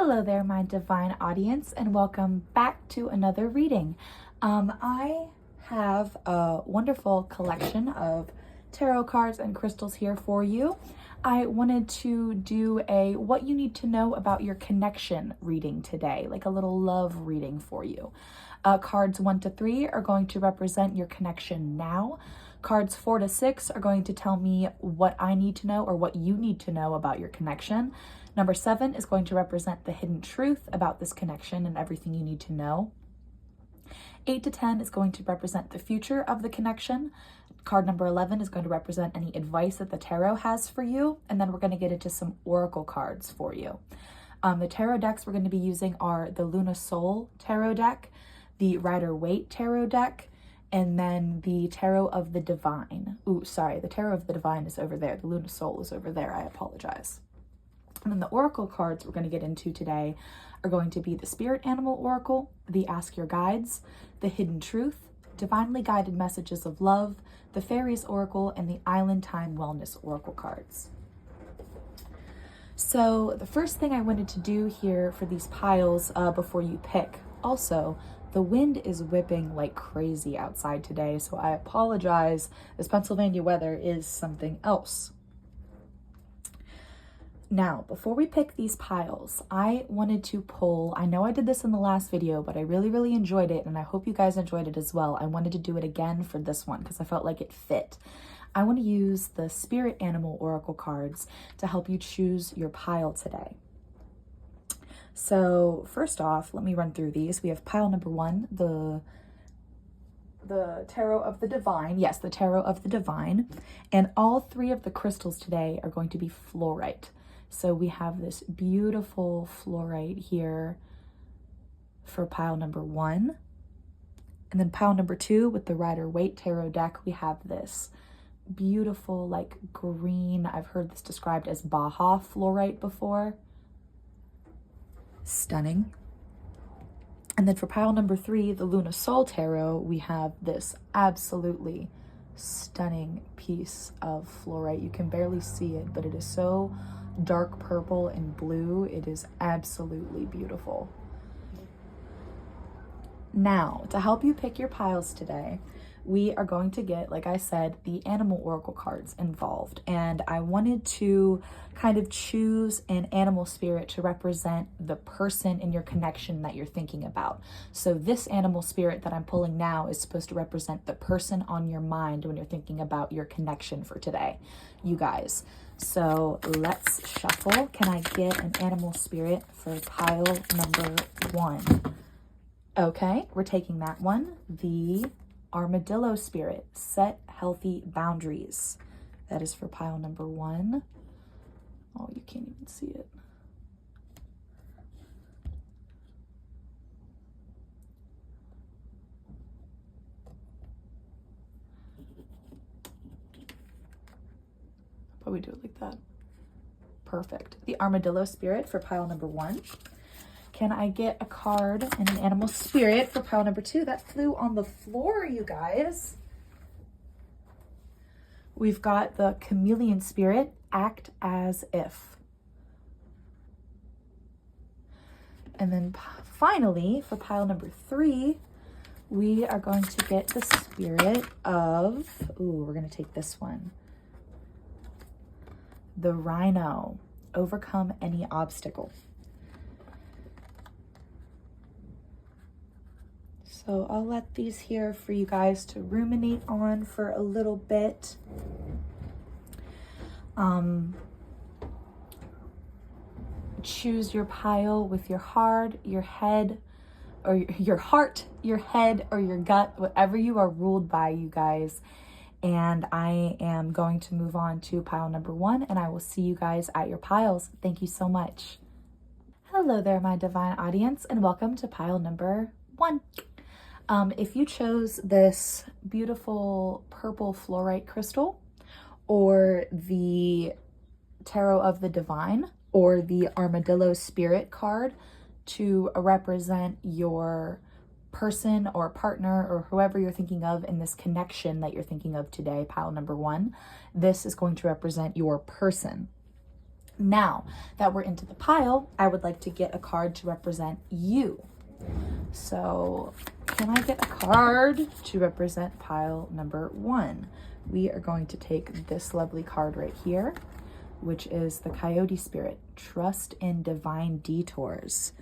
Hello there, my divine audience, and welcome back to another reading. I have a wonderful collection of tarot cards and crystals here for you. I wanted to do a what you need to know about your connection reading today, like a little love reading for you. Cards 1 to 3 are going to represent your connection now. Cards 4 to 6 are going to tell me what I need to know or what you need to know about your connection. Number 7 is going to represent the hidden truth about this connection and everything you need to know. 8 to 10 is going to represent the future of the connection. Card number 11 is going to represent any advice that the tarot has for you. And then we're going to get into some oracle cards for you. The tarot decks we're going to be using are the Luna Soul Tarot deck, the Rider-Waite Tarot deck, and then the Tarot of the Divine. The Tarot of the Divine is over there. The Luna Soul is over there. I apologize. And then the oracle cards we're going to get into today are going to be the Spirit Animal Oracle, the Ask Your Guides, the Hidden Truth, Divinely Guided Messages of Love, the Fairies Oracle, and the Island Time Wellness Oracle cards. So the first thing I wanted to do here for these piles before you pick, also, the wind is whipping like crazy outside today, so I apologize. This Pennsylvania weather is something else. Now, before we pick these piles, I wanted to pull, I know I did this in the last video, but I really enjoyed it, and I hope you guys enjoyed it as well. I wanted to do it again for this one because I felt like it fit. I want to use the Spirit Animal Oracle cards to help you choose your pile today. So first off, let me run through these. We have pile number 1, the Tarot of the Divine. Yes, the Tarot of the Divine. And all 3 of the crystals today are going to be fluorite. So we have this beautiful fluorite here for pile number 1. And then pile number 2 with the Rider-Waite Tarot deck, we have this beautiful like green, I've heard this described as Baja fluorite before. Stunning. And then for pile number 3, the Luna Soul Tarot, we have this absolutely stunning piece of fluorite. You can barely see it, but it is so dark purple and blue. It is absolutely beautiful. Now, to help you pick your piles today, we are going to get, like I said, the animal oracle cards involved. And I wanted to kind of choose an animal spirit to represent the person in your connection that you're thinking about. So this animal spirit that I'm pulling now is supposed to represent the person on your mind when you're thinking about your connection for today, you guys. So let's shuffle. Can I get an animal spirit for pile number 1? Okay, we're taking that one. The Armadillo Spirit, Set Healthy Boundaries. That is for pile number 1. Oh, you can't even see it. Probably do it like that. Perfect. The Armadillo Spirit for pile number 1. Can I get a card and an animal spirit for pile number 2? That flew on the floor, you guys. We've got the Chameleon Spirit, Act As If. And then finally, for pile number 3, we are going to get the spirit of, we're going to take this one. The Rhino, Overcome Any Obstacle. So I'll let these here for you guys to ruminate on for a little bit. Choose your pile with your heart, your head, or your heart, your head, or your gut, whatever you are ruled by, you guys. And I am going to move on to pile number 1, and I will see you guys at your piles. Thank you so much. Hello there, my divine audience, and welcome to pile number 1. If you chose this beautiful purple fluorite crystal, or the Tarot of the Divine, or the Armadillo Spirit card to represent your person or partner or whoever you're thinking of in this connection that you're thinking of today, pile number 1, this is going to represent your person. Now that we're into the pile, I would like to get a card to represent you. So can I get a card to represent pile number 1? We are going to take this lovely card right here, which is the Coyote Spirit, Trust in Divine Detours.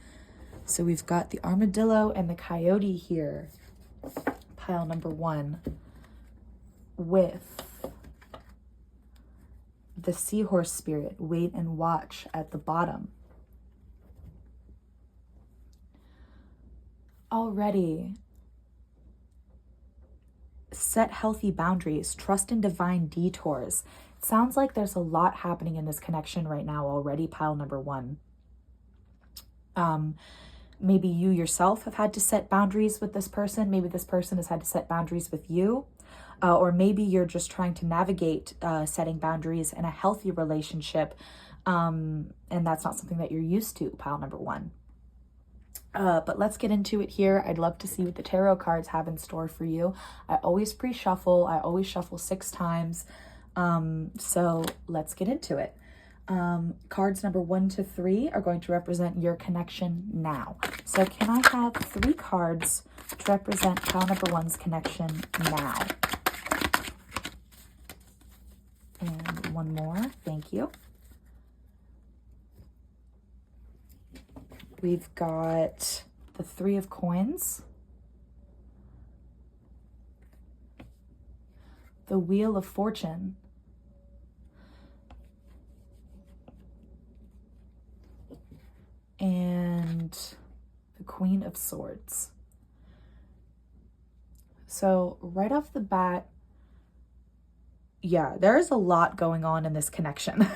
So we've got the armadillo and the coyote here, pile number 1, with the seahorse spirit, wait and watch, at the bottom. Already, set healthy boundaries, trust in divine detours. It sounds like there's a lot happening in this connection right now already, pile number 1. Maybe you yourself have had to set boundaries with this person. Maybe this person has had to set boundaries with you. Or maybe you're just trying to navigate setting boundaries in a healthy relationship. And that's not something that you're used to, pile number 1. But let's get into it here. I'd love to see what the tarot cards have in store for you. I always pre-shuffle. I always shuffle 6 times. So let's get into it. Cards number 1 to 3 are going to represent your connection now. So can I have 3 cards to represent pile number 1's connection now? And 1 more. Thank you. We've got the 3 of coins, the Wheel of Fortune, and the Queen of Swords. So right off the bat, yeah, there is a lot going on in this connection.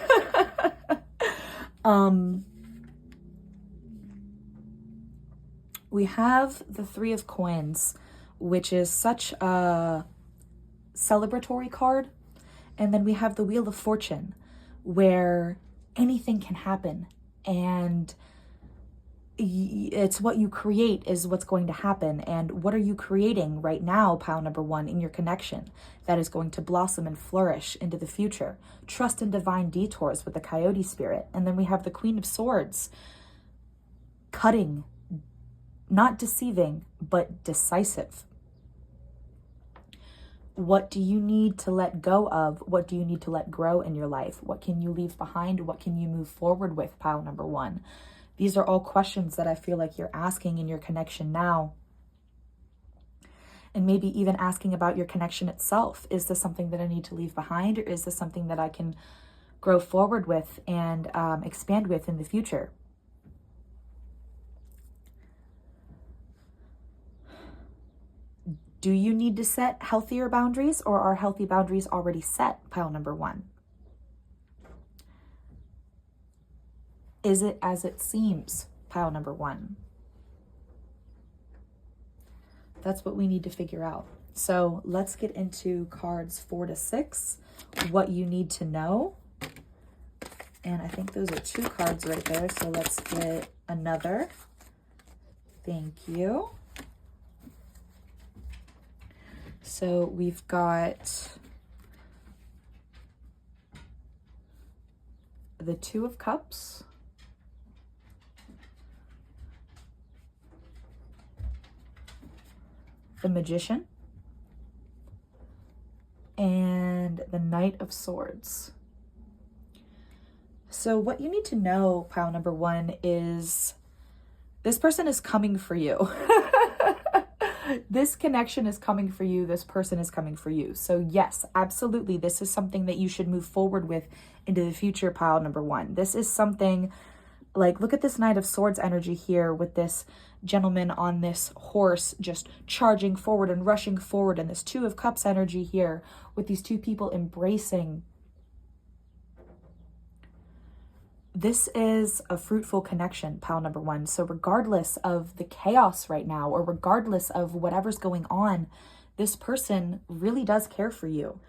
We have the 3 of coins, which is such a celebratory card. And then we have the Wheel of Fortune, where anything can happen. And it's what you create is what's going to happen. And what are you creating right now, pile number 1, in your connection that is going to blossom and flourish into the future? Trust in divine detours with the Coyote Spirit. And then we have the Queen of Swords, cutting, not deceiving, but decisive. What do you need to let go of? What do you need to let grow in your life? What can you leave behind? What can you move forward with, pile number 1? These are all questions that I feel like you're asking in your connection now. And maybe even asking about your connection itself. Is this something that I need to leave behind? Or is this something that I can grow forward with and expand with in the future? Do you need to set healthier boundaries, or are healthy boundaries already set, pile number 1? Is it as it seems, pile number 1? That's what we need to figure out. So let's get into cards 4 to 6, what you need to know. And I think those are 2 cards right there. So let's get another. Thank you. So we've got the 2 of Cups, the Magician, and the Knight of Swords. So what you need to know, pile number 1, is this person is coming for you. This connection is coming for you. This person is coming for you. So yes, absolutely. This is something that you should move forward with into the future, pile number 1. This is something like, look at this Knight of Swords energy here with this gentleman on this horse just charging forward and rushing forward, and this 2 of Cups energy here with these 2 people embracing. This is a fruitful connection, pile number 1. So regardless of the chaos right now, or regardless of whatever's going on, this person really does care for you.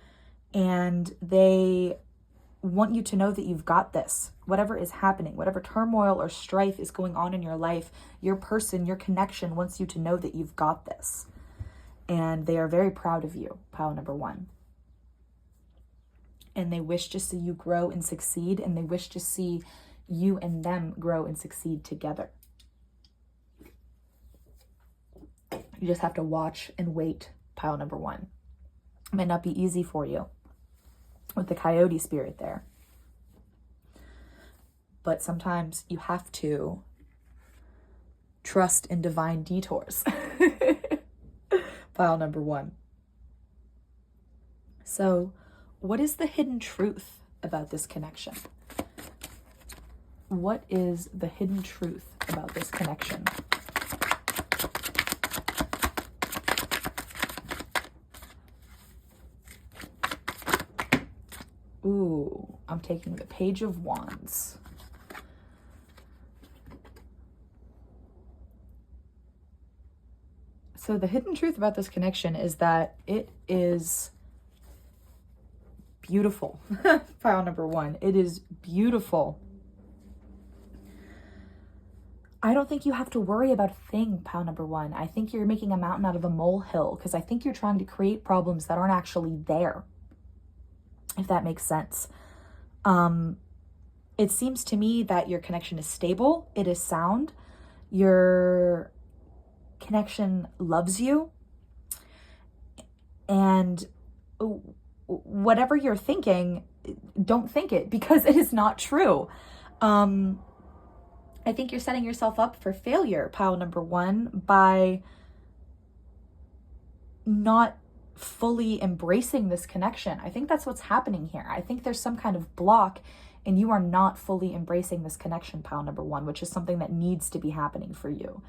And they want you to know that you've got this. Whatever is happening, whatever turmoil or strife is going on in your life, your person, your connection wants you to know that you've got this. And they are very proud of you, pile number 1. and they wish to see you grow and succeed, and they wish to see you and them grow and succeed together. You just have to watch and wait, pile number one. It might not be easy for you with the coyote spirit there. But sometimes you have to trust in divine detours. Pile number one. So, what is the hidden truth about this connection? What is the hidden truth about this connection? Ooh, I'm taking the Page of Wands. So the hidden truth about this connection is that it is beautiful. Pile number one. It is beautiful. I don't think you have to worry about a thing, pile number one. I think you're making a mountain out of a molehill, because I think you're trying to create problems that aren't actually there, if that makes sense. It seems to me that your connection is stable. It is sound. Your connection loves you. And whatever you're thinking, don't think it, because it is not true. I think you're setting yourself up for failure, pile number one, by not fully embracing this connection. I think that's what's happening here. I think there's some kind of block and you are not fully embracing this connection, pile number one, which is something that needs to be happening for you.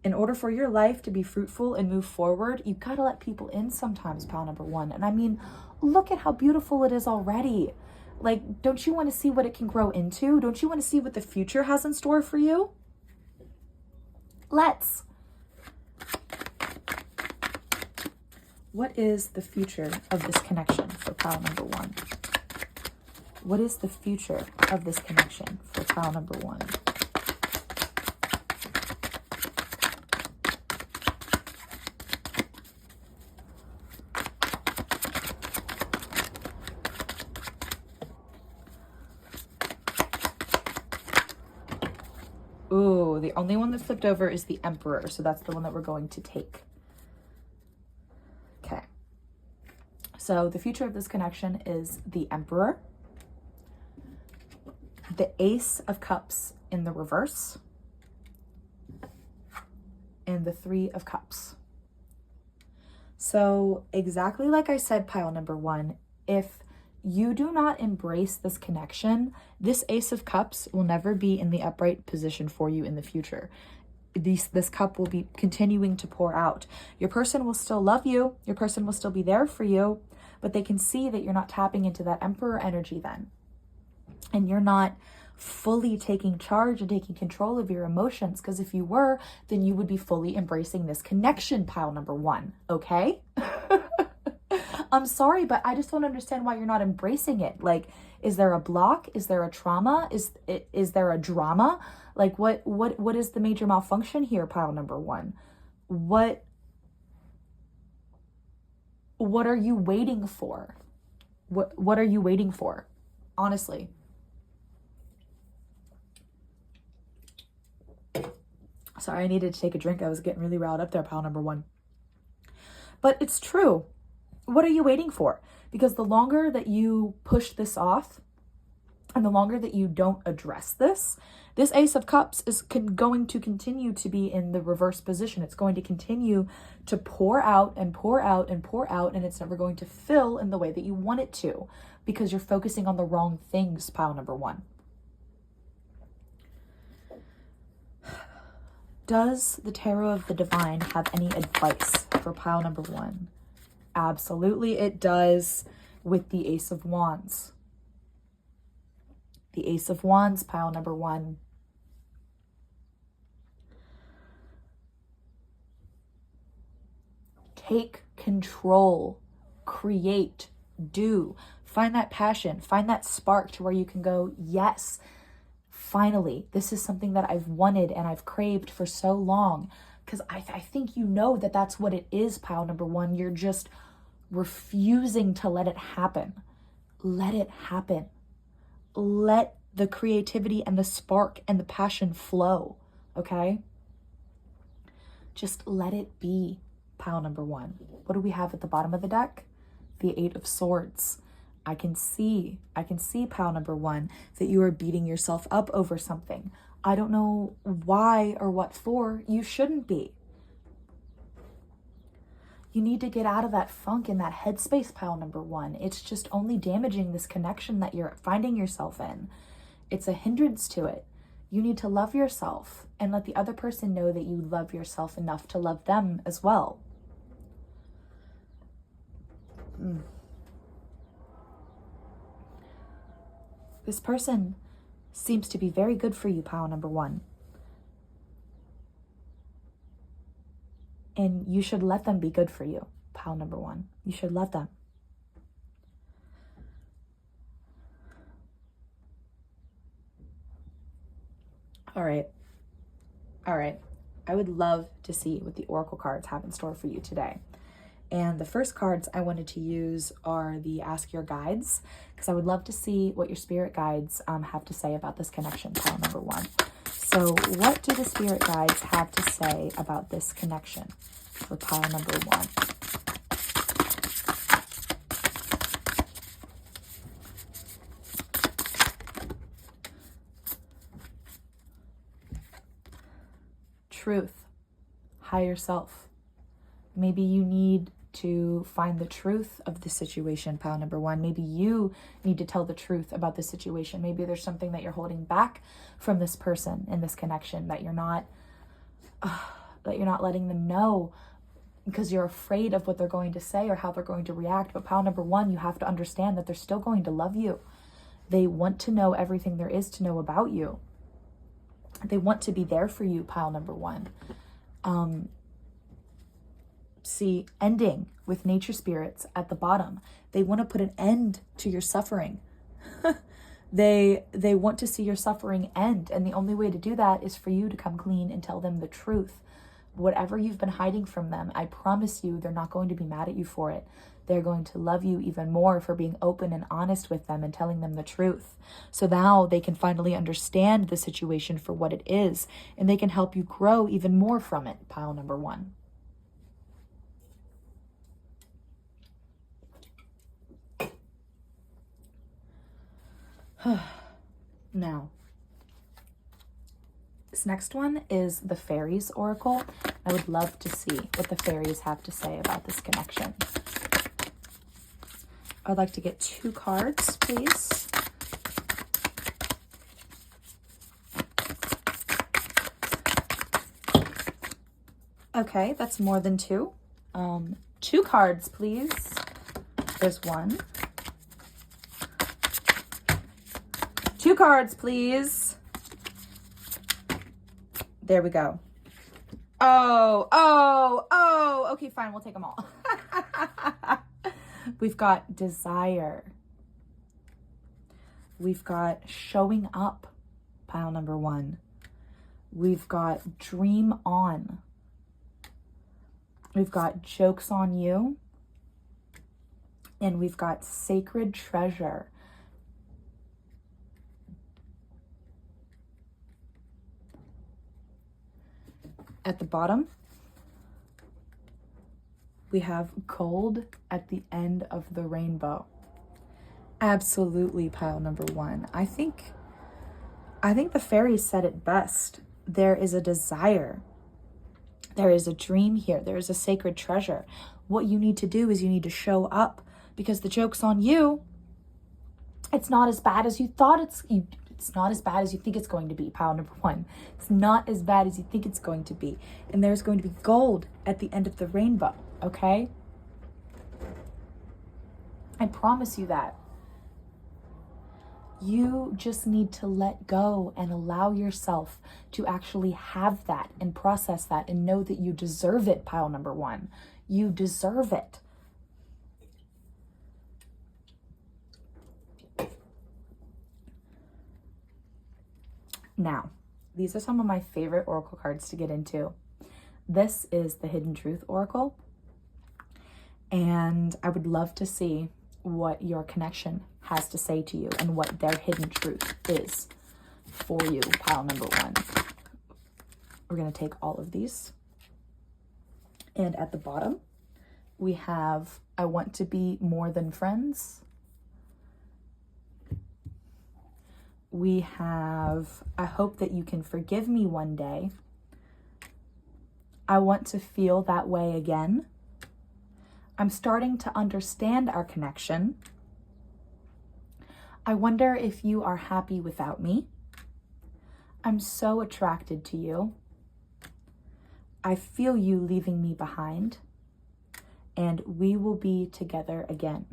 In order for your life to be fruitful and move forward, you gotta let people in sometimes, pile number one. And I mean, look at how beautiful it is already. Like, don't you want to see what it can grow into? Don't you want to see what the future has in store for you? Let's. What is the future of this connection for pile number one? What is the future of this connection for pile number one? Ooh, the only one that flipped over is the Emperor, so that's the one that we're going to take. Okay. So the future of this connection is the Emperor, the Ace of Cups in the reverse, and the Three of Cups. So exactly like I said, pile number one, if you do not embrace this connection, this Ace of Cups will never be in the upright position for you in the future. This cup will be continuing to pour out. Your person will still love you. Your person will still be there for you, but they can see that you're not tapping into that Emperor energy then. And you're not fully taking charge and taking control of your emotions, because if you were, then you would be fully embracing this connection, pile number one, okay? I'm sorry, but I just don't understand why you're not embracing it. Like, is there a block? Is there a trauma? Is there a drama? Like, what is the major malfunction here, pile number one? What are you waiting for? What are you waiting for? Honestly. Sorry, I needed to take a drink. I was getting really riled up there, pile number one. But it's true. What are you waiting for? Because the longer that you push this off and the longer that you don't address this Ace of Cups is going to continue to be in the reverse position. It's going to continue to pour out and pour out and pour out, and it's never going to fill in the way that you want it to, because you're focusing on the wrong things, pile number one. Does the Tarot of the Divine have any advice for pile number one? Absolutely, it does, with the Ace of Wands. The Ace of Wands, pile number one. Take control, create, do. Find that passion, find that spark to where you can go, yes, finally, this is something that I've wanted and I've craved for so long. Because I think you know that that's what it is, pile number one. You're just refusing to let it happen. let it happen. Let the creativity and the spark and the passion flow, okay? Just let it be, pile number one. What do we have at the bottom of the deck? The Eight of Swords. I can see, pile number one, that you are beating yourself up over something. I don't know why or what for. You shouldn't be. You need to get out of that funk and that headspace, pile number one. It's just only damaging this connection that you're finding yourself in. It's a hindrance to it. You need to love yourself and let the other person know that you love yourself enough to love them as well. This person seems to be very good for you, pile number one. And you should let them be good for you, pile number one. You should let them. All right. I would love to see what the Oracle cards have in store for you today. And the first cards I wanted to use are the Ask Your Guides, because I would love to see what your spirit guides have to say about this connection, pile number one. So what do the spirit guides have to say about this connection for pile number one? Truth, higher self. Maybe you need to find the truth of the situation, pile number one. Maybe you need to tell the truth about the situation. Maybe there's something that you're holding back from this person in this connection that you're not letting them know because you're afraid of what they're going to say or how they're going to react. But pile number one, you have to understand that they're still going to love you. They want to know everything there is to know about you. They want to be there for you, pile number one. See, ending with nature spirits at the bottom. They want to put an end to your suffering. They want to see your suffering end. And the only way to do that is for you to come clean and tell them the truth. Whatever you've been hiding from them, I promise you, they're not going to be mad at you for it. They're going to love you even more for being open and honest with them and telling them the truth. So now they can finally understand the situation for what it is, and they can help you grow even more from it, pile number one. Now, this next one is the Fairies Oracle. I would love to see what the fairies have to say about this connection. I'd like to get 2 cards, please. Okay, that's more than 2. 2 cards, please. There's 1. 2 cards, please. There we go. Oh, okay, fine, we'll take them all. We've got desire. We've got showing up, pile number one. We've got dream on. We've got jokes on you. And we've got sacred treasure. At the bottom, we have gold at the end of the rainbow. Absolutely, pile number one. I think the fairies said it best. There is a desire. There is a dream here. There is a sacred treasure. What you need to do is you need to show up, because the joke's on you. It's not as bad as you thought it's not as bad as you think it's going to be, pile number one. It's not as bad as you think it's going to be. And there's going to be gold at the end of the rainbow, okay? I promise you that. You just need to let go and allow yourself to actually have that and process that and know that you deserve it, pile number one. You deserve it. Now, these are some of my favorite oracle cards to get into. This is the Hidden Truth Oracle, and I would love to see what your connection has to say to you and what their hidden truth is for you, pile number one. We're going to take all of these. And at the bottom, we have, I want to be more than friends. We have, I hope that you can forgive me one day. I want to feel that way again. I'm starting to understand our connection. I wonder if you are happy without me. I'm so attracted to you. I feel you leaving me behind, and we will be together again.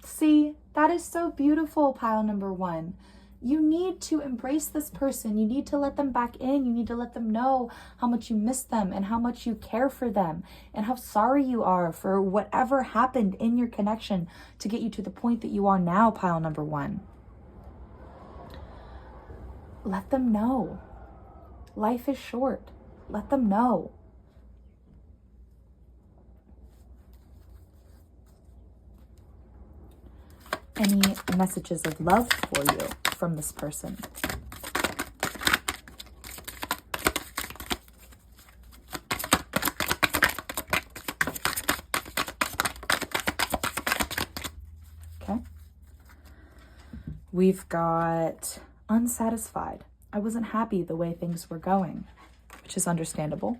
See, that is so beautiful, pile number one. You need to embrace this person. You need to let them back in. You need to let them know how much you miss them and how much you care for them and how sorry you are for whatever happened in your connection to get you to the point that you are now, pile number one. Let them know. Life is short. Let them know. Any messages of love for you from this person? Okay. We've got unsatisfied. I wasn't happy the way things were going, which is understandable.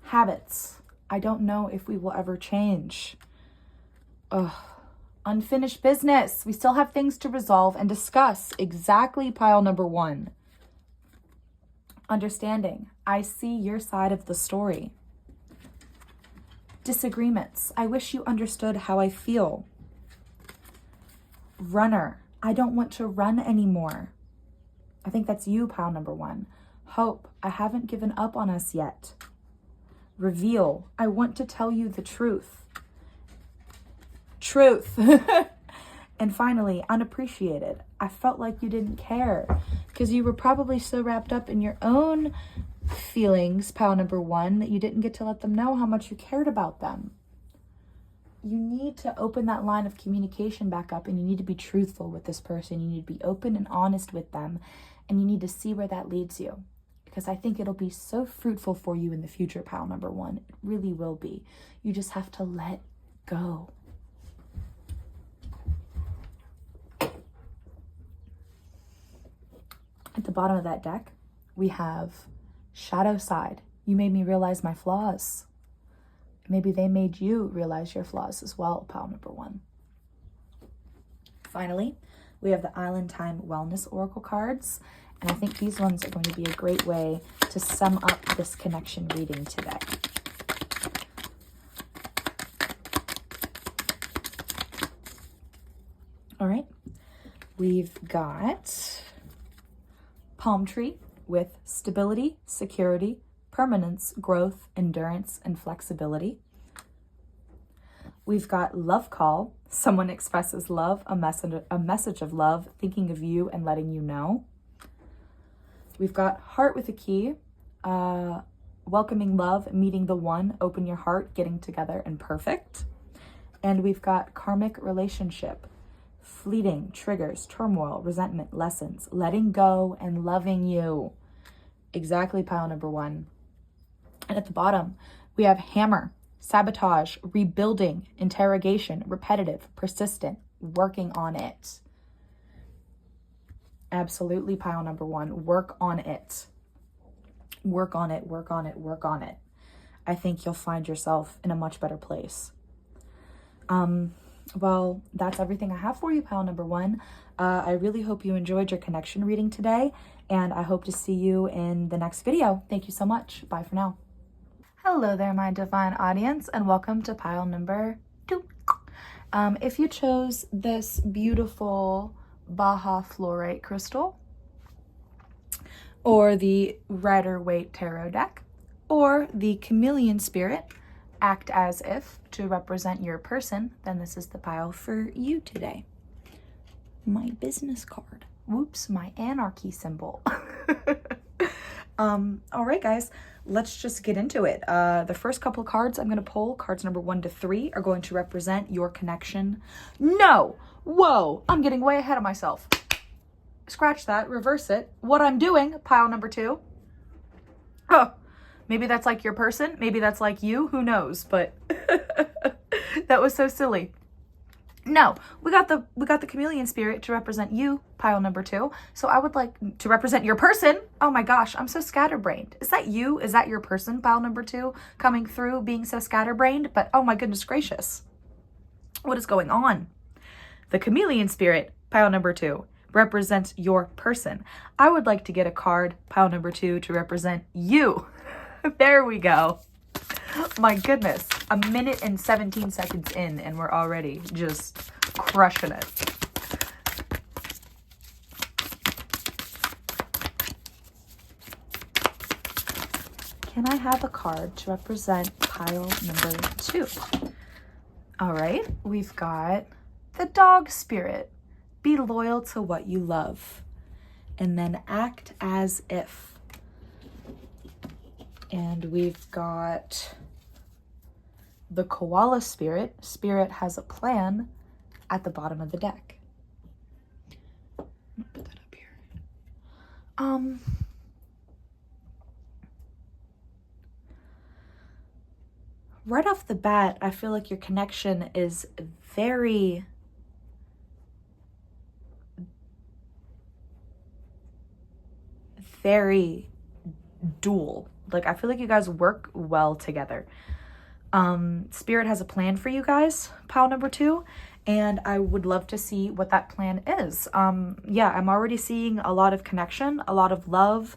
Habits. I don't know if we will ever change. Ugh. Unfinished business. We still have things to resolve and discuss. Exactly, pile number one. Understanding. I see your side of the story. Disagreements. I wish you understood how I feel. Runner. I don't want to run anymore. I think that's you, pile number one. Hope. I haven't given up on us yet. Reveal. I want to tell you the truth. Truth. And finally, unappreciated. I felt like you didn't care because you were probably so wrapped up in your own feelings, pile number one, that you didn't get to let them know how much you cared about them. You need to open that line of communication back up, and you need to be truthful with this person. You need to be open and honest with them, and you need to see where that leads you, because I think it'll be so fruitful for you in the future, pile number one. It really will be. You just have to let go. At the bottom of that deck, we have shadow side. You made me realize my flaws. Maybe they made you realize your flaws as well, pile number one. Finally, we have the Island Time Wellness Oracle cards. And I think these ones are going to be a great way to sum up this connection reading today. All right, we've got palm tree with stability, security, permanence, growth, endurance, and flexibility. We've got love call. Someone expresses love, a message of love, thinking of you and letting you know. We've got heart with a key, welcoming love, meeting the one, open your heart, getting together, and perfect. And we've got karmic relationship, fleeting, triggers, turmoil, resentment, lessons, letting go, and loving you. Exactly, pile number one. And at the bottom, we have hammer, sabotage, rebuilding, interrogation, repetitive, persistent, working on it. Absolutely, pile number one. Work on it. Work on it, work on it, work on it. I think you'll find yourself in a much better place. Well, that's everything I have for you, pile number one. I really hope you enjoyed your connection reading today, and I hope to see you in the next video. Thank you so much. Bye for now. Hello there, my divine audience, and welcome to pile number two. If you chose this beautiful Baja Fluorite crystal, or the Rider-Waite Tarot deck, or the Chameleon Spirit, act as if to represent your person, then this is the pile for you today. My business card. Whoops, my anarchy symbol. All right, guys, let's just get into it. The first couple of cards I'm going to pull, cards number 1 to 3, are going to represent your connection. No! Whoa! I'm getting way ahead of myself. Scratch that, reverse it. What I'm doing, pile number 2. Oh, maybe that's like your person. Maybe that's like you. Who knows? But that was so silly. No, we got the chameleon spirit to represent you, pile number 2. So I would like to represent your person. Oh my gosh, I'm so scatterbrained. Is that you? Is that your person, pile number 2, coming through being so scatterbrained? But oh my goodness gracious. What is going on? The chameleon spirit, pile number 2, represents your person. I would like to get a card, pile number 2, to represent you. There we go. My goodness, a minute and 17 seconds in and we're already just crushing it. Can I have a card to represent pile number 2? All right, we've got the dog spirit. Be loyal to what you love and then act as if. And we've got the koala spirit. Spirit has a plan at the bottom of the deck. Put that up here. Right off the bat, I feel like your connection is very dual. Like, I feel like you guys work well together. Spirit has a plan for you guys, pile number 2, and I would love to see what that plan is. Yeah, I'm already seeing a lot of connection, a lot of love,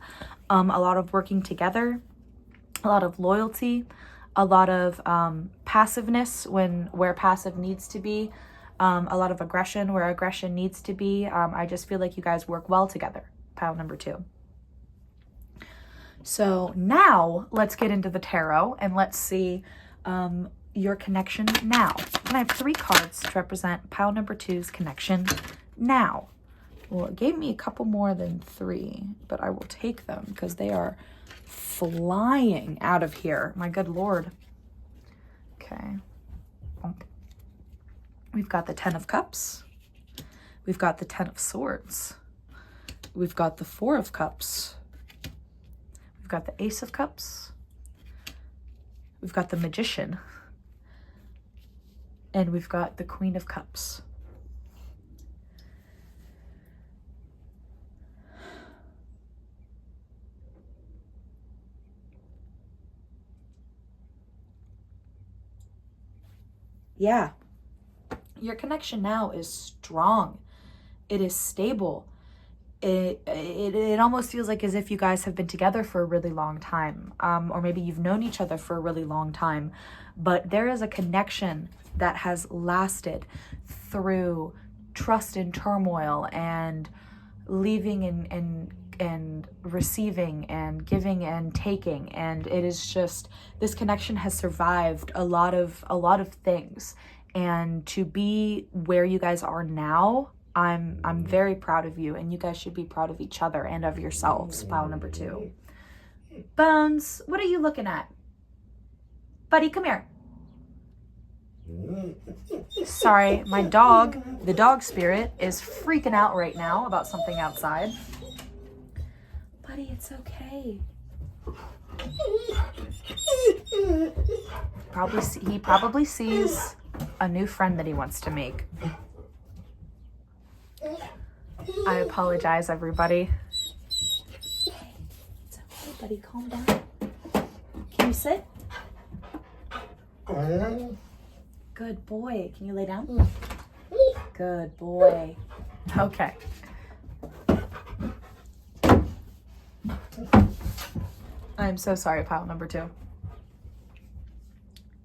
a lot of working together, a lot of loyalty, a lot of passiveness where passive needs to be, a lot of aggression where aggression needs to be. I just feel like you guys work well together, pile number 2. So now let's get into the tarot and let's see your connection now. And I have 3 cards to represent pile number 2's connection now. Well, it gave me a couple more than 3, but I will take them because they are flying out of here. My good Lord. Okay. We've got the 10 of Cups. We've got the 10 of Swords. We've got the 4 of Cups. We've got the Ace of Cups. We've got the Magician. And we've got the Queen of Cups. Yeah. Your connection now is strong. It is stable. It almost feels like as if you guys have been together for a really long time, or maybe you've known each other for a really long time, but there is a connection that has lasted through trust and turmoil and leaving and receiving and giving and taking, and it is just, this connection has survived a lot of things, and to be where you guys are now, I'm very proud of you, and you guys should be proud of each other and of yourselves, pile number 2. Bones, what are you looking at? Buddy, come here. Sorry, my dog, the dog spirit, is freaking out right now about something outside. Buddy, it's okay. He probably sees a new friend that he wants to make. I apologize, everybody. Okay, it's okay, buddy. Calm down. Can you sit? Good boy. Can you lay down? Good boy. Okay. I'm so sorry, pile number 2.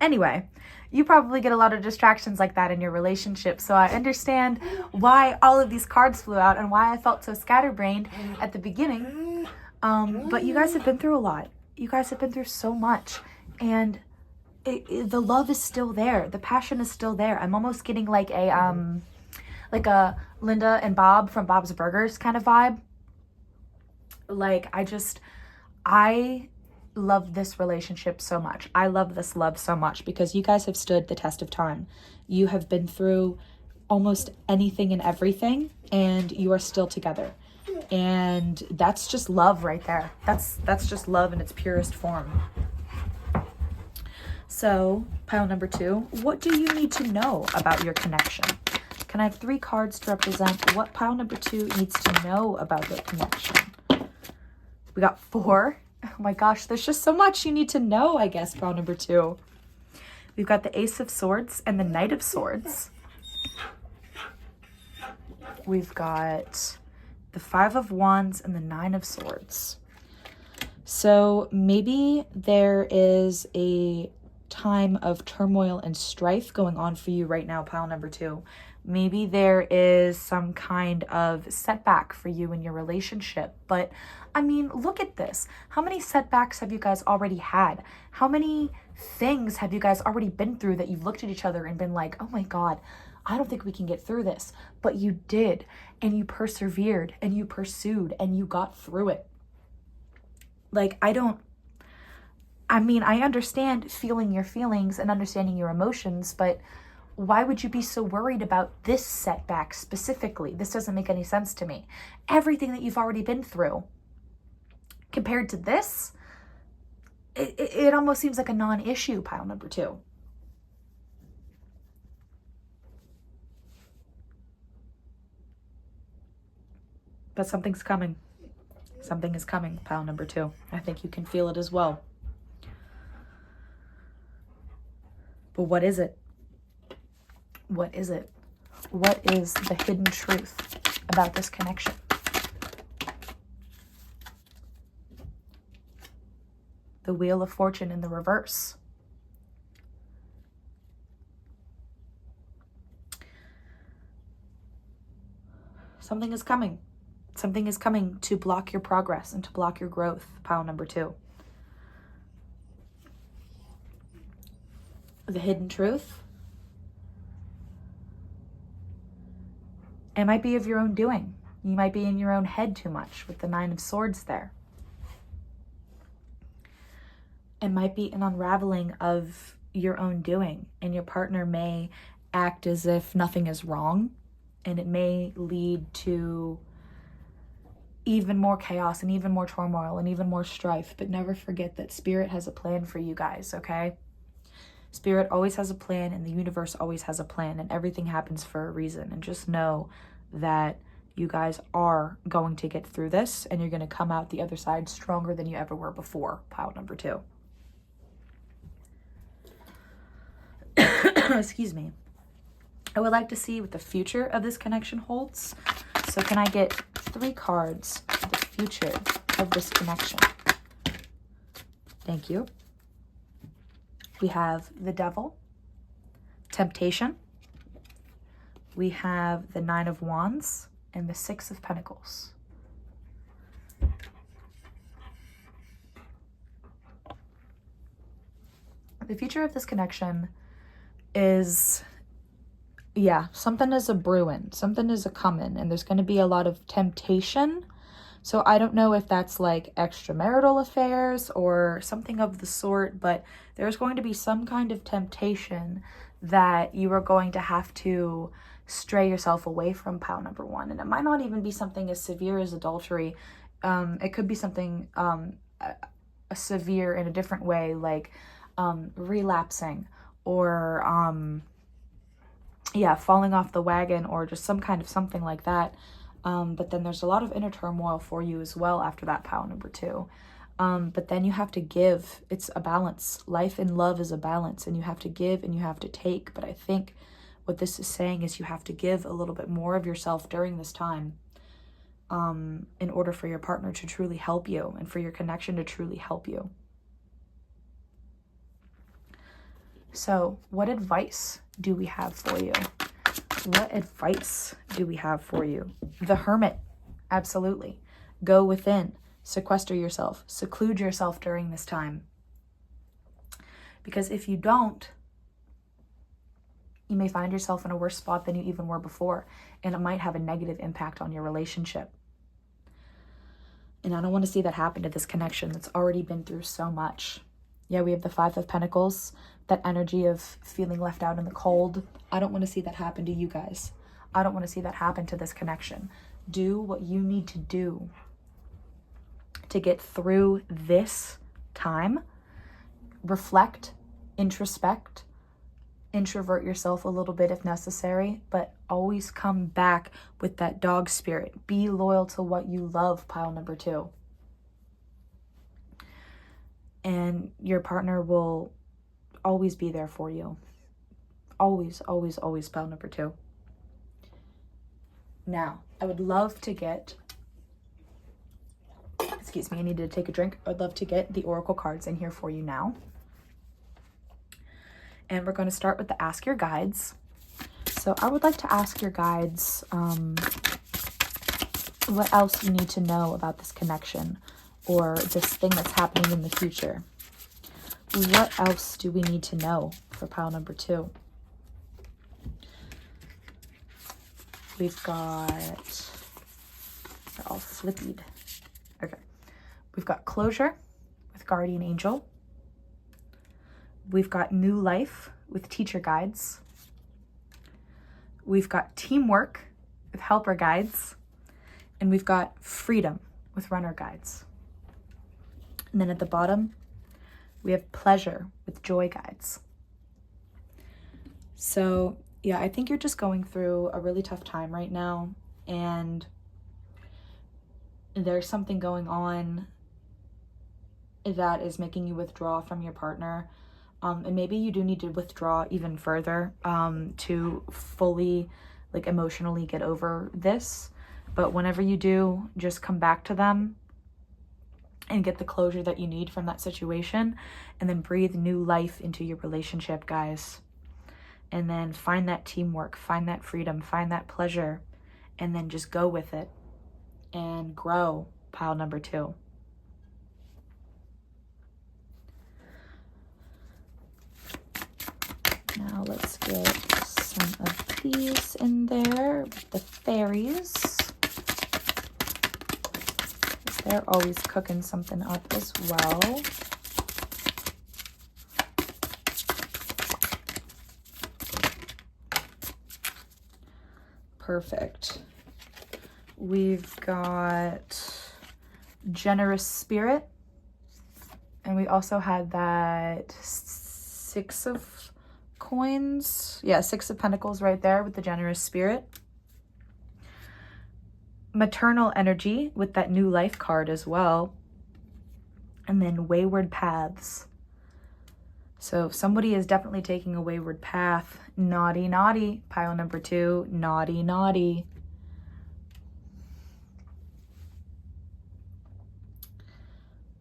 Anyway, you probably get a lot of distractions like that in your relationship, so I understand why all of these cards flew out and why I felt so scatterbrained at the beginning. But you guys have been through a lot. You guys have been through so much, and the love is still there. The passion is still there. I'm almost getting like a Linda and Bob from Bob's Burgers kind of vibe. Like, I love this relationship so much. I love this love so much because you guys have stood the test of time. You have been through almost anything and everything, and you are still together. And that's just love right there. That's just love in its purest form. So, pile number 2, what do you need to know about your connection? Can I have 3 cards to represent what pile number 2 needs to know about their connection? We got 4. Oh my gosh, there's just so much you need to know, I guess, pile number 2. We've got the Ace of Swords and the Knight of Swords. We've got the 5 of Wands and the 9 of Swords. So maybe there is a time of turmoil and strife going on for you right now, pile number 2. Maybe there is some kind of setback for you in your relationship. But I mean, look at this. How many setbacks have you guys already had? How many things have you guys already been through that you've looked at each other and been like, oh my God, I don't think we can get through this. But you did, and you persevered, and you pursued, and you got through it. Like, I understand feeling your feelings and understanding your emotions, but why would you be so worried about this setback specifically? This doesn't make any sense to me. Everything that you've already been through compared to this, it almost seems like a non-issue, pile number 2. But something's coming. Something is coming, pile number 2. I think you can feel it as well. But what is it? What is it? What is the hidden truth about this connection? The Wheel of Fortune in the reverse. Something is coming. Something is coming to block your progress and to block your growth, pile number 2. The hidden truth. It might be of your own doing. You might be in your own head too much with the 9 of Swords there. It might be an unraveling of your own doing, and your partner may act as if nothing is wrong, and it may lead to even more chaos and even more turmoil and even more strife. But never forget that Spirit has a plan for you guys, okay? Spirit always has a plan, and the universe always has a plan, and everything happens for a reason. And just know that you guys are going to get through this, and you're going to come out the other side stronger than you ever were before, pile number 2. Excuse me. I would like to see what the future of this connection holds. So can I get 3 cards for the future of this connection? Thank you. We have the Devil, Temptation. We have the 9 of Wands and the 6 of Pentacles. The future of this connection is, something is a brewing, something is a coming, and there's going to be a lot of temptation. So I don't know if that's like extramarital affairs or something of the sort, but there's going to be some kind of temptation that you are going to have to stray yourself away from, pile number 1. And it might not even be something as severe as adultery. It could be something severe in a different way, like relapsing or falling off the wagon, or just some kind of something like that. But then there's a lot of inner turmoil for you as well after that, pile number 2. But then you have to give. It's a balance. Life and love is a balance, and you have to give and you have to take. But I think what this is saying is you have to give a little bit more of yourself during this time in order for your partner to truly help you and for your connection to truly help you. So what advice do we have for you? What advice do we have for you? The Hermit, absolutely. Go within, sequester yourself, seclude yourself during this time. Because if you don't, you may find yourself in a worse spot than you even were before, and it might have a negative impact on your relationship. And I don't want to see that happen to this connection that's already been through so much. Yeah, we have the Five of Pentacles, that energy of feeling left out in the cold. I don't want to see that happen to you guys. I don't want to see that happen to this connection. Do what you need to do to get through this time. Reflect, introspect, introvert yourself a little bit if necessary, but always come back with that dog spirit. Be loyal to what you love, pile number 2. And your partner will always be there for you. Always, always, always, pile number 2. Now, I would love to get, excuse me, I needed to take a drink. I'd love to get the oracle cards in here for you now. And we're going to start with the Ask Your Guides. So I would like to ask your guides what else you need to know about this connection or this thing that's happening in the future. What else do we need to know for pile number 2? We've got, they're all flippied. Okay. We've got closure with guardian angel. We've got new life with teacher guides. We've got teamwork with helper guides. And we've got freedom with runner guides. And then at the bottom, we have pleasure with joy guides. So yeah, I think you're just going through a really tough time right now. And there's something going on that is making you withdraw from your partner. And maybe you do need to withdraw even further to fully, like, emotionally get over this. But whenever you do, just come back to them and get the closure that you need from that situation, and then breathe new life into your relationship, guys. And then find that teamwork, find that freedom, find that pleasure, and then just go with it and grow, pile number 2. Now let's get some of these in there, the fairies. They're always cooking something up as well. Perfect. We've got generous spirit. And we also had that 6 of coins. Yeah, 6 of pentacles right there with the generous spirit. Maternal energy with that new life card as well. And then wayward paths. So somebody is definitely taking a wayward path. Naughty, naughty. Pile number 2. Naughty, naughty.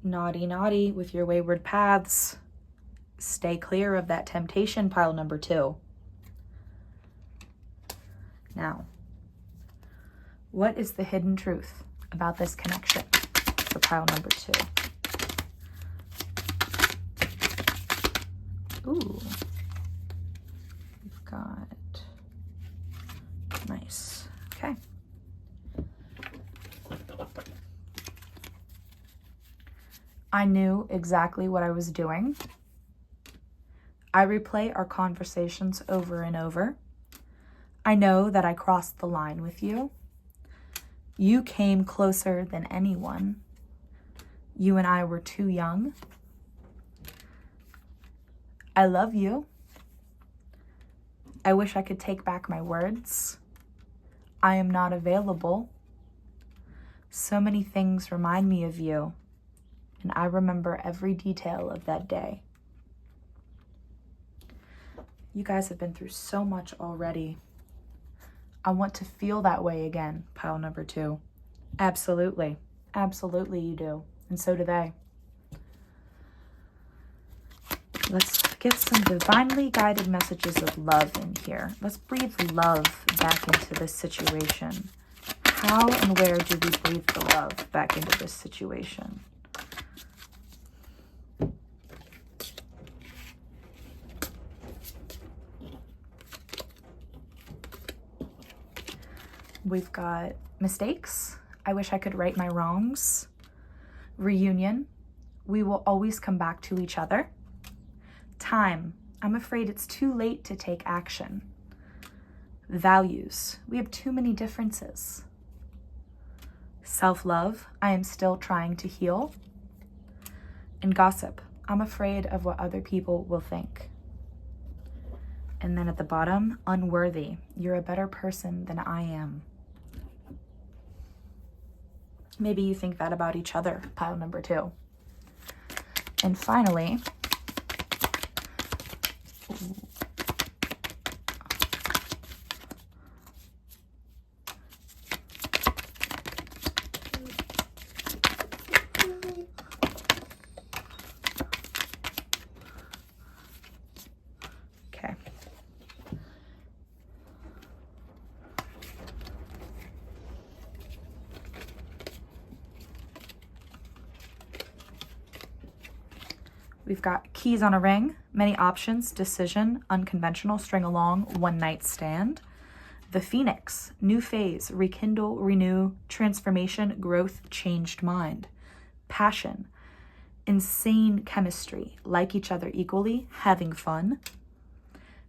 Naughty, naughty with your wayward paths. Stay clear of that temptation, pile number 2. Now, what is the hidden truth about this connection for pile number 2? Ooh. We've got, nice, okay. I knew exactly what I was doing. I replay our conversations over and over. I know that I crossed the line with you. You came closer than anyone. You and I were too young. I love you. I wish I could take back my words. I am not available. So many things remind me of you, and I remember every detail of that day. You guys have been through so much already. I want to feel that way again, pile number 2. Absolutely. Absolutely you do. And so do they. Let's get some divinely guided messages of love in here. Let's breathe love back into this situation. How and where do we breathe the love back into this situation? We've got mistakes. I wish I could right my wrongs. Reunion, we will always come back to each other. Time, I'm afraid it's too late to take action. Values, we have too many differences. Self-love, I am still trying to heal. And gossip, I'm afraid of what other people will think. And then at the bottom, unworthy, you're a better person than I am. Maybe you think that about each other, pile number 2. And finally, okay. We've got keys on a ring, many options, decision, unconventional, string along, one night stand. The Phoenix, new phase, rekindle, renew, transformation, growth, changed mind. Passion, insane chemistry, like each other equally, having fun.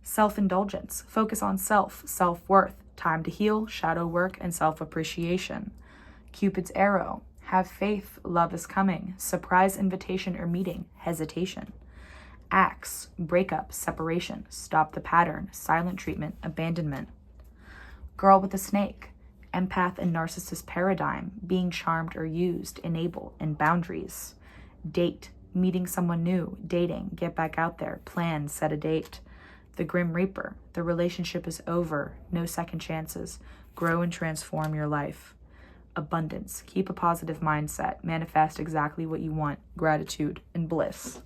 Self-indulgence, focus on self, self-worth, time to heal, shadow work, and self-appreciation. Cupid's arrow, have faith, love is coming, surprise invitation or meeting, hesitation. Axe, breakup, separation, stop the pattern, silent treatment, abandonment. Girl with a snake, empath and narcissist paradigm, being charmed or used, enable, and boundaries. Date, meeting someone new, dating, get back out there, plan, set a date. The Grim Reaper, the relationship is over, no second chances, grow and transform your life. Abundance, keep a positive mindset, manifest exactly what you want, gratitude and bliss.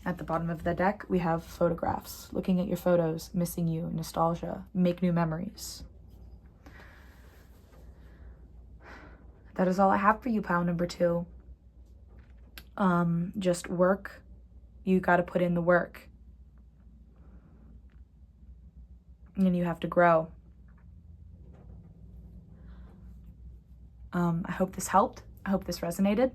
At the bottom of the deck, we have photographs, looking at your photos, missing you, nostalgia, make new memories. That is all I have for you, pile number 2. Just work. You got to put in the work. And you have to grow. I hope this helped. I hope this resonated.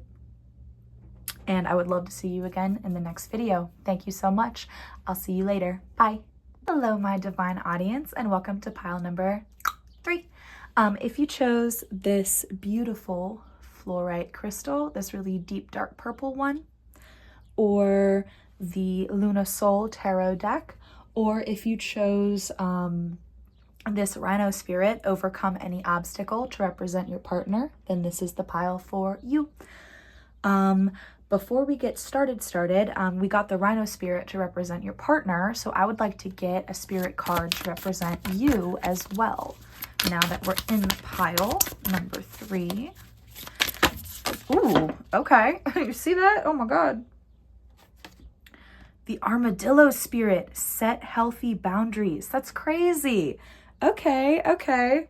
And I would love to see you again in the next video. Thank you so much. I'll see you later. Bye. Hello, my divine audience, and welcome to pile number 3. If you chose this beautiful fluorite crystal, this really deep dark purple one, or the Luna Soul Tarot deck, or if you chose this Rhino Spirit, Overcome Any Obstacle, to represent your partner, then this is the pile for you. Before we get started, we got the Rhino Spirit to represent your partner, so I would like to get a spirit card to represent you as well. Now that we're in the pile, number 3. Ooh, okay. You see that? Oh my God. The Armadillo Spirit, set healthy boundaries. That's crazy. Okay. At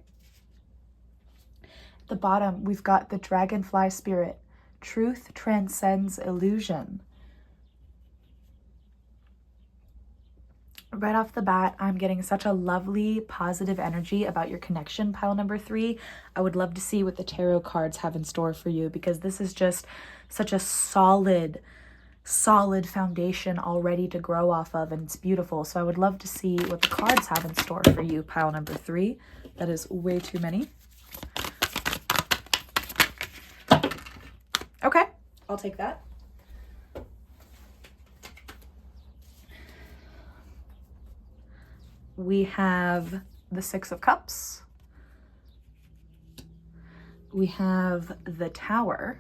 the bottom, we've got the Dragonfly Spirit, truth transcends illusion. Right off the bat, I'm getting such a lovely, positive energy about your connection, pile number 3. I would love to see what the tarot cards have in store for you, because this is just such a solid foundation already to grow off of, and it's beautiful. So I would love to see what the cards have in store for you, pile number 3. That is way too many. Okay, I'll take that. We have the 6 of Cups. We have the Tower.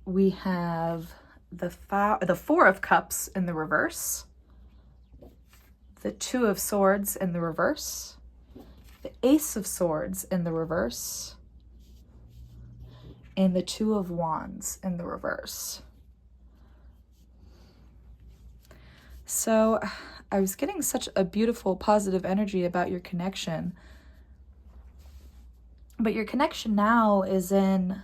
We have the 4 of Cups in the reverse. The 2 of Swords in the reverse. The Ace of Swords in the reverse. And the 2 of Wands in the reverse. So I was getting such a beautiful, positive energy about your connection. But your connection now is in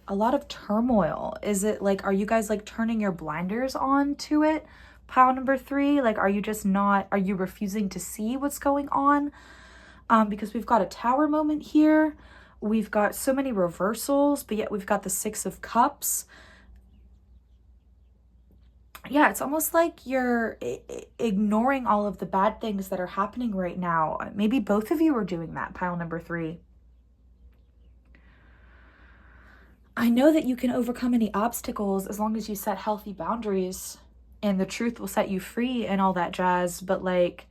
a lot of turmoil. Is it like, are you guys like turning your blinders on to it? Pile number 3, like, are you just not, are you refusing to see what's going on? Because we've got a Tower moment here. We've got so many reversals, but yet we've got the Six of Cups. Yeah, it's almost like you're ignoring all of the bad things that are happening right now. Maybe both of you are doing that, pile number 3. I know that you can overcome any obstacles as long as you set healthy boundaries, and the truth will set you free and all that jazz, but like,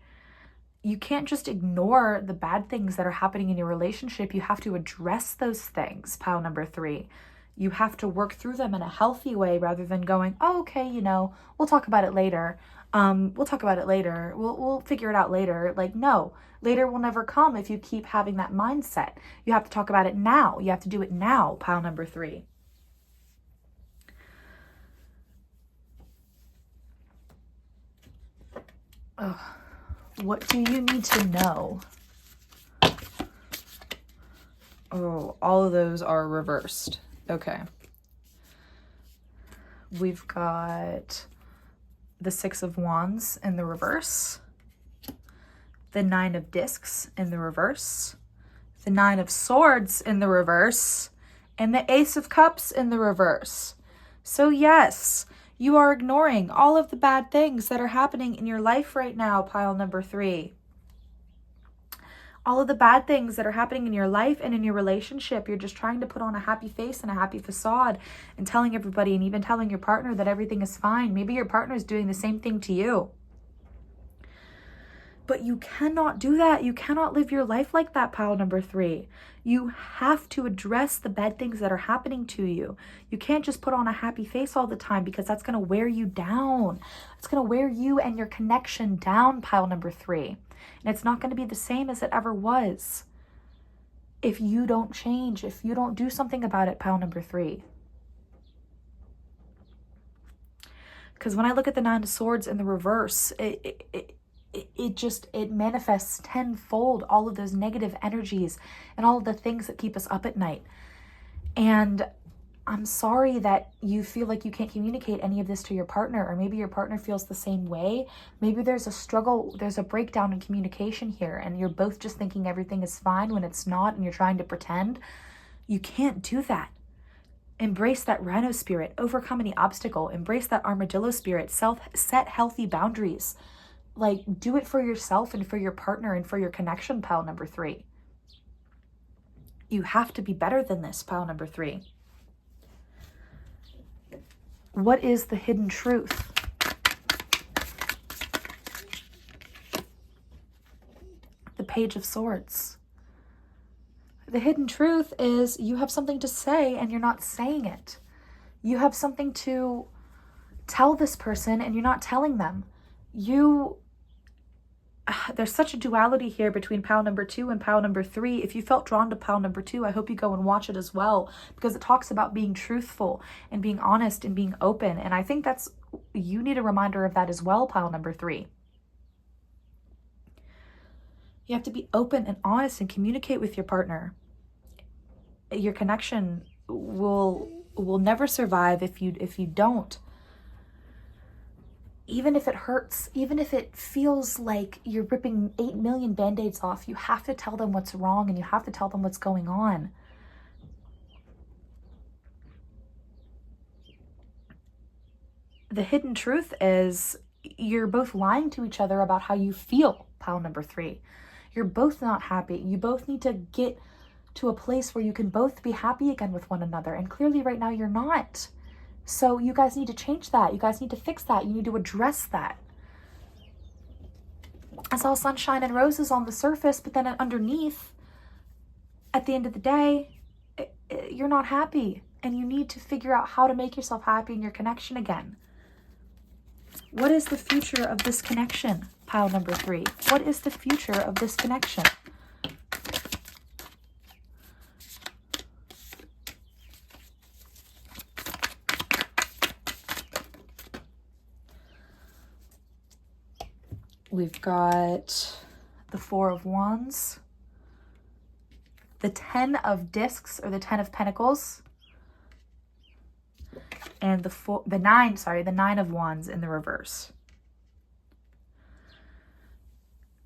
you can't just ignore the bad things that are happening in your relationship. You have to address those things, pile number 3. You have to work through them in a healthy way rather than going, oh, okay, we'll talk about it later. We'll talk about it later. We'll figure it out later. Like, no, later will never come if you keep having that mindset. You have to talk about it now. You have to do it now, pile number 3. Ugh. What do you need to know? Oh, all of those are reversed. Okay. We've got the Six of Wands in the reverse, the Nine of Discs in the reverse, the Nine of Swords in the reverse, and the Ace of Cups in the reverse. So yes, you are ignoring all of the bad things that are happening in your life right now, pile number 3. All of the bad things that are happening in your life and in your relationship, you're just trying to put on a happy face and a happy facade and telling everybody and even telling your partner that everything is fine. Maybe your partner is doing the same thing to you. But you cannot do that. You cannot live your life like that, pile number 3. You have to address the bad things that are happening to you. You can't just put on a happy face all the time because that's going to wear you down. It's going to wear you and your connection down, pile number 3. And it's not going to be the same as it ever was if you don't change, if you don't do something about it, pile number 3. Because when I look at the Nine of Swords in the reverse, it manifests tenfold all of those negative energies and all of the things that keep us up at night. And I'm sorry that you feel like you can't communicate any of this to your partner, or maybe your partner feels the same way. Maybe there's a struggle, there's a breakdown in communication here, and you're both just thinking everything is fine when it's not, and you're trying to pretend. You can't do that. Embrace that rhino spirit, overcome any obstacle, embrace that armadillo spirit, set healthy boundaries. Like, do it for yourself and for your partner and for your connection, pile number 3. You have to be better than this, pile number 3. What is the hidden truth? The Page of Swords. The hidden truth is you have something to say and you're not saying it. You have something to tell this person and you're not telling them. There's such a duality here between pile number 2 and pile number 3. If you felt drawn to pile number 2, I hope you go and watch it as well, because it talks about being truthful and being honest and being open. And I think you need a reminder of that as well, pile number 3. You have to be open and honest and communicate with your partner. Your connection will never survive if you don't. Even if it hurts, even if it feels like you're ripping 8 million band-aids off, you have to tell them what's wrong and you have to tell them what's going on. The hidden truth is you're both lying to each other about how you feel, pile number 3. You're both not happy. You both need to get to a place where you can both be happy again with one another. And clearly right now you're not. So you guys need to change that. You guys need to fix that. You need to address that. It's all sunshine and roses on the surface, but then underneath, at the end of the day, you're not happy. And you need to figure out how to make yourself happy in your connection again. What is the future of this connection, pile number 3? What is the future of this connection? We've got the Four of Wands, the 10 of Discs, or the 10 of Pentacles, and the 9 of Wands in the reverse.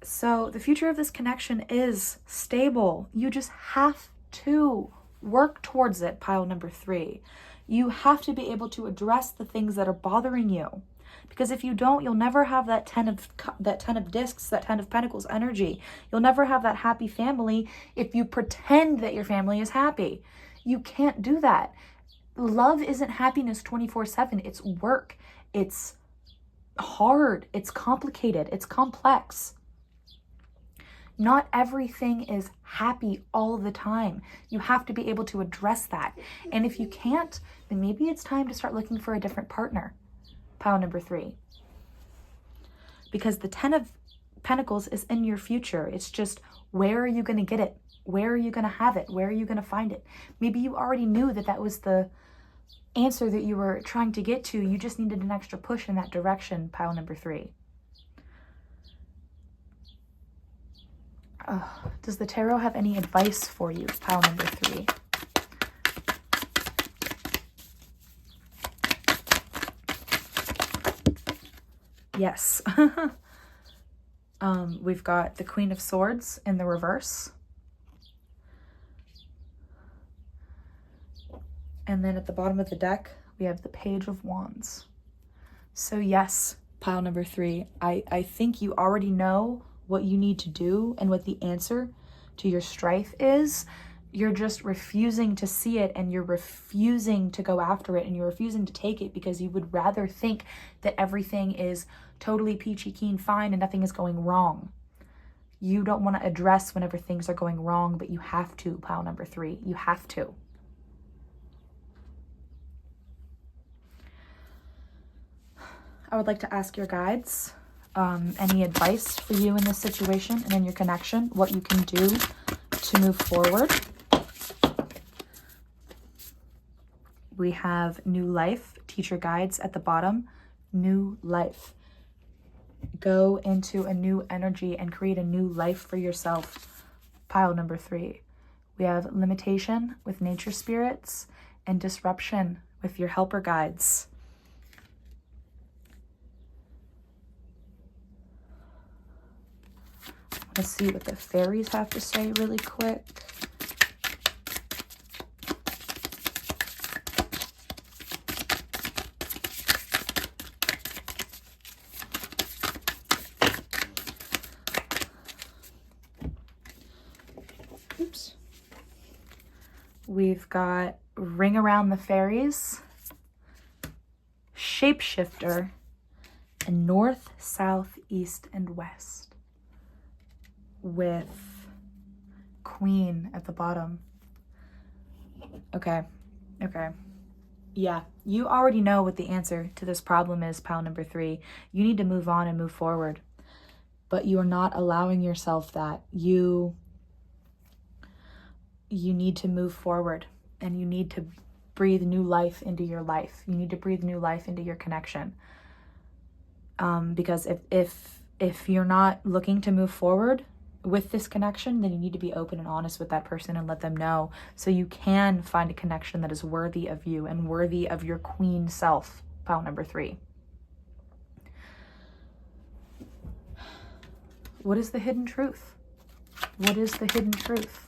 So the future of this connection is stable. You just have to work towards it, pile number 3. You have to be able to address the things that are bothering you. Because if you don't, you'll never have that 10 of discs, that 10 of pentacles energy. You'll never have that happy family if you pretend that your family is happy. You can't do that. Love isn't happiness 24/7. It's work. It's hard. It's complicated. It's complex. Not everything is happy all the time. You have to be able to address that. And if you can't, then maybe it's time to start looking for a different partner. Pile number 3. Because the 10 of Pentacles is in your future. It's just, where are you going to get it? Where are you going to have it? Where are you going to find it? Maybe you already knew that that was the answer that you were trying to get to. You just needed an extra push in that direction, pile number 3. Does the tarot have any advice for you, pile number 3? Yes. We've got the Queen of Swords in the reverse. And then at the bottom of the deck, we have the Page of Wands. So yes, pile number 3, I think you already know what you need to do and what the answer to your strife is. You're just refusing to see it, and you're refusing to go after it, and you're refusing to take it because you would rather think that everything is totally peachy keen fine and nothing is going wrong. You don't want to address whenever things are going wrong, but you have to, pile number 3. You have to. I would like to ask your guides any advice for you in this situation and in your connection, what you can do to move forward. We have New Life, teacher guides at the bottom. New life. Go into a new energy and create a new life for yourself. Pile number 3. We have limitation with nature spirits and disruption with your helper guides. Let's see what the fairies have to say really quick. Oops. We've got Ring Around the Fairies, Shapeshifter, and North, South, East, and West, with Queen at the bottom. Okay. Yeah, you already know what the answer to this problem is, pile number 3. You need to move on and move forward, but you are not allowing yourself that. You need to move forward, and you need to breathe new life into your life. You need to breathe new life into your connection. Because if you're not looking to move forward with this connection, then you need to be open and honest with that person and let them know, so you can find a connection that is worthy of you and worthy of your queen self, pile number 3. What is the hidden truth? What is the hidden truth?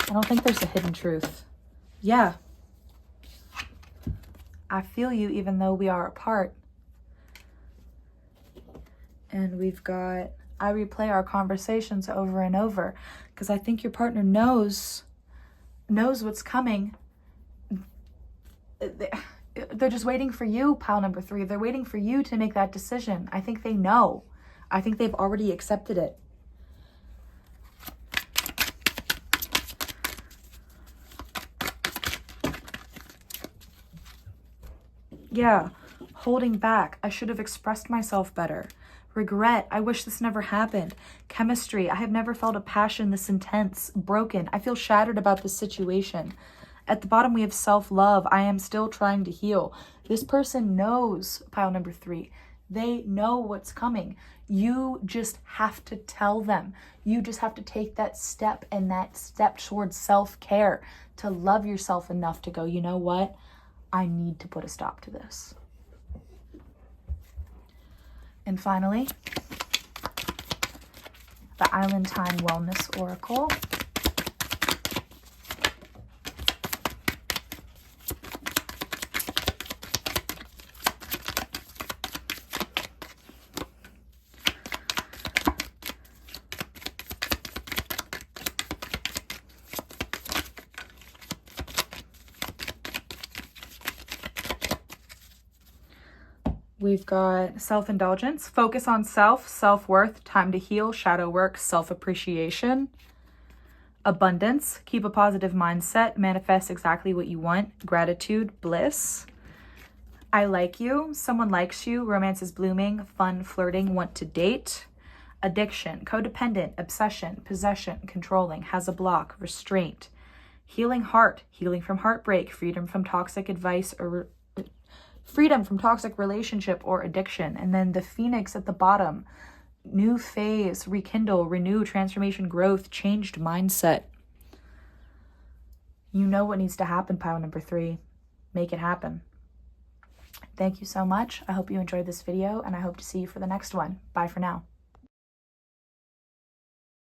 I don't think there's a hidden truth. Yeah. I feel you even though we are apart. And we've got, I replay our conversations over and over because I think your partner knows what's coming. They're just waiting for you, pile number 3. They're waiting for you to make that decision. I think they know. I think they've already accepted it. Yeah, holding back. I should have expressed myself better. Regret. I wish this never happened. Chemistry. I have never felt a passion this intense. Broken. I feel shattered about this situation. At the bottom, we have self-love. I am still trying to heal. This person knows, pile number 3. They know what's coming. You just have to tell them. You just have to take that step, and that step towards self-care, to love yourself enough to go, you know what? I need to put a stop to this. And finally, the Island Time Wellness Oracle. We've got self-indulgence, focus on self, self-worth, time to heal, shadow work, self-appreciation. Abundance, keep a positive mindset, manifest exactly what you want. Gratitude, bliss. I like you, someone likes you, romance is blooming, fun, flirting, want to date. Addiction, codependent, obsession, possession, controlling, has a block, restraint. Healing heart, healing from heartbreak, freedom from toxic advice or freedom from toxic relationship or addiction. And then the Phoenix at the bottom, new phase, rekindle, renew, transformation, growth, changed mindset. You know what needs to happen, pile number 3. Make it happen. Thank you so much. I hope you enjoyed this video, and I hope to see you for the next one. Bye for now.